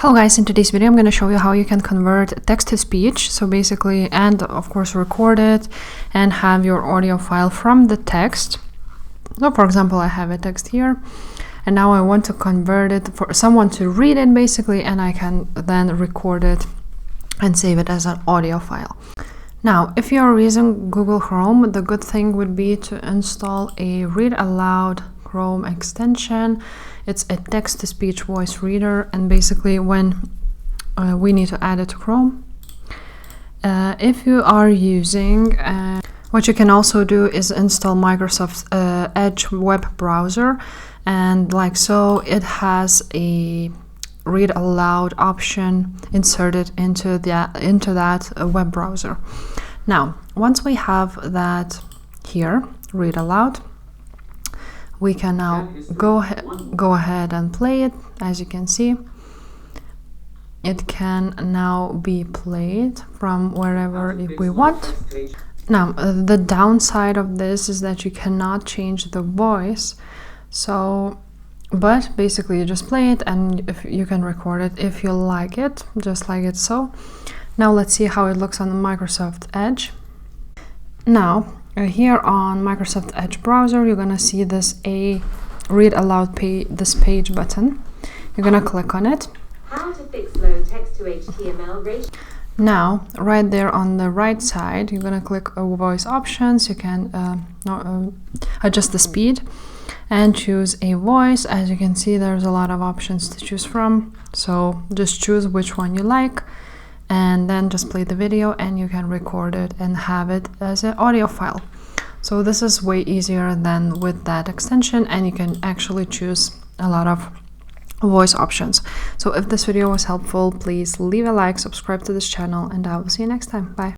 Hello guys, in today's video I'm going to show you how you can convert text to speech. So basically, and of course record it and have your audio file from the text. So for example, I have a text here and now I want to convert it for someone to read it basically, and I can then record it and save it as an audio file. Now, if you are using Google Chrome, the good thing would be to install a Read Aloud Chrome extension. It's a text-to-speech voice reader, and basically when we need to add it to Chrome. If you are using, what you can also do is install Microsoft Edge web browser, and like so it has a read aloud option inserted into that web browser. Now, once we have that here, read aloud, we can now go ahead and play it. As you can see, it can now be played from wherever if we want. Now, the downside of this is that you cannot change the voice. But basically you just play it and if you can record it if you like it, just like it. So now let's see how it looks on the Microsoft Edge. Now, here on Microsoft Edge browser, you're gonna see this read aloud this page button. You're gonna click on it. How to fix low text to HTML ratio. Now, right there on the right side, you're gonna click voice options. You can adjust the speed and choose a voice. As you can see, there's a lot of options to choose from. So just choose which one you like, and then just play the video and you can record it and have it as an audio file. So this is way easier than with that extension, and you can actually choose a lot of voice options. So if this video was helpful, please leave a like, subscribe to this channel, and I will see you next time. Bye.